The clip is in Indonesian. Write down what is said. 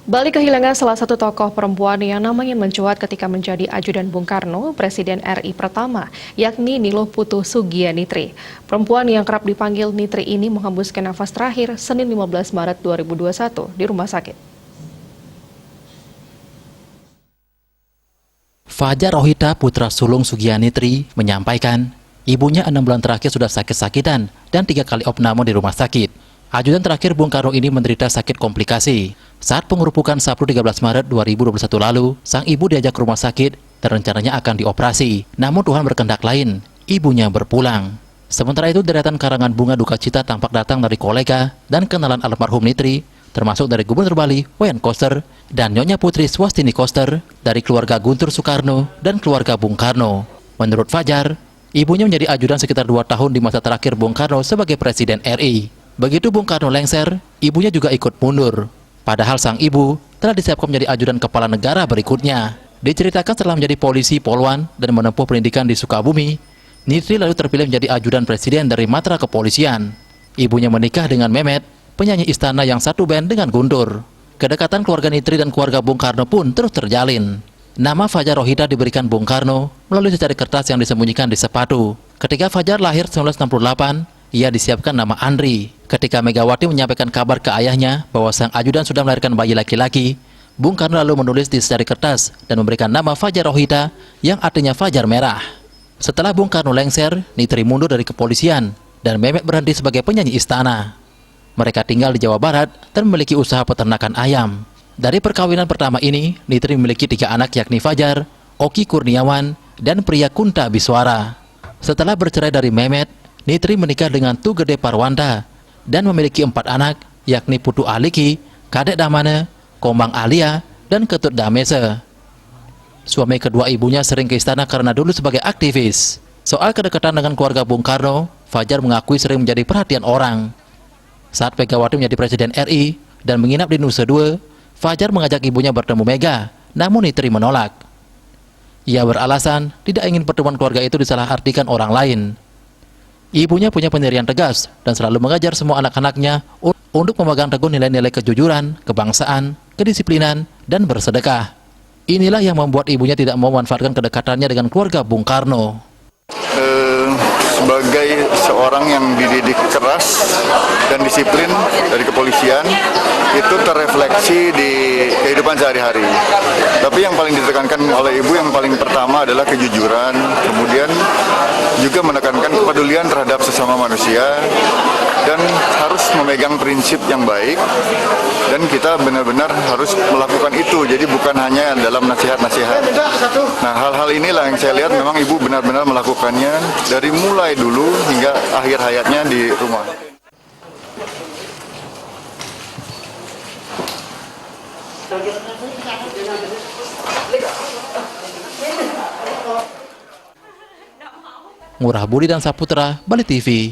Bali kehilangan salah satu tokoh perempuan yang namanya mencuat ketika menjadi ajudan Bung Karno, Presiden RI pertama, yakni Nilo Putu Sugianitri. Perempuan yang kerap dipanggil Nitri ini menghembuskan nafas terakhir Senin 15 Maret 2021 di rumah sakit. Fajar Rohita, putra sulung Sugianitri, menyampaikan ibunya 6 bulan terakhir sudah sakit-sakitan dan 3 kali opname di rumah sakit. Ajudan terakhir Bung Karno ini menderita sakit komplikasi. Saat pengerupukan Sabtu 13 Maret 2021 lalu, sang ibu diajak ke rumah sakit dan rencananya akan dioperasi. Namun Tuhan berkehendak lain, ibunya berpulang. Sementara itu, deretan karangan bunga duka cita tampak datang dari kolega dan kenalan almarhum Nitri, termasuk dari Gubernur Bali, Wayan Koster, dan Nyonya Putri Swastini Koster, dari keluarga Guntur Soekarno dan keluarga Bung Karno. Menurut Fajar, ibunya menjadi ajudan sekitar 2 tahun di masa terakhir Bung Karno sebagai Presiden RI. Begitu Bung Karno lengser, ibunya juga ikut mundur. Padahal sang ibu telah disiapkan menjadi ajudan kepala negara berikutnya. Diceritakan setelah menjadi polisi Poluan dan menempuh pendidikan di Sukabumi, Nitri lalu terpilih menjadi ajudan presiden dari Matra Kepolisian. Ibunya menikah dengan Memet, penyanyi istana yang satu band dengan Guntur. Kedekatan keluarga Nitri dan keluarga Bung Karno pun terus terjalin. Nama Fajar Rohita diberikan Bung Karno melalui secari kertas yang disembunyikan di sepatu. Ketika Fajar lahir 1968, ia disiapkan nama Andri. Ketika Megawati menyampaikan kabar ke ayahnya bahwa sang ajudan sudah melahirkan bayi laki-laki, Bung Karno lalu menulis di secari kertas dan memberikan nama Fajar Rohita yang artinya Fajar Merah. Setelah Bung Karno lengser, Nitri mundur dari kepolisian dan Memet berhenti sebagai penyanyi istana. Mereka tinggal di Jawa Barat dan memiliki usaha peternakan ayam. Dari perkawinan pertama ini, Nitri memiliki 3 anak yakni Fajar, Oki Kurniawan, dan pria Kunta Biswara. Setelah bercerai dari Memet, Nitri menikah dengan Tu Gede Parwanda dan memiliki 4 anak, yakni Putu Aliki, Kadek Damane, Komang Alia, dan Ketut Damese. Suami kedua ibunya sering ke istana karena dulu sebagai aktivis. Soal kedekatan dengan keluarga Bung Karno, Fajar mengakui sering menjadi perhatian orang. Saat Megawati menjadi Presiden RI dan menginap di Nusa Dua, Fajar mengajak ibunya bertemu Mega, namun Nitri menolak. Ia beralasan tidak ingin pertemuan keluarga itu disalahartikan orang lain. Ibunya punya pendirian tegas dan selalu mengajar semua anak-anaknya untuk memegang teguh nilai-nilai kejujuran, kebangsaan, kedisiplinan, dan bersedekah. Inilah yang membuat ibunya tidak mau memanfaatkan kedekatannya dengan keluarga Bung Karno. Sebagai seorang yang dididik keras dan disiplin dari kepolisian, itu terrefleksi di kehidupan sehari-hari. Tapi yang paling ditekankan oleh ibu yang paling pertama adalah kejujuran, kemudian juga menekankan kepedulian terhadap sesama manusia, dan harus memegang prinsip yang baik, dan kita benar-benar harus melakukan itu, jadi bukan hanya dalam nasihat-nasihat. Nah, hal-hal inilah yang saya lihat memang ibu benar-benar melakukannya dari mulai dulu hingga akhir hayatnya di rumah. Ngurah Budi dan Saputra, Bali TV.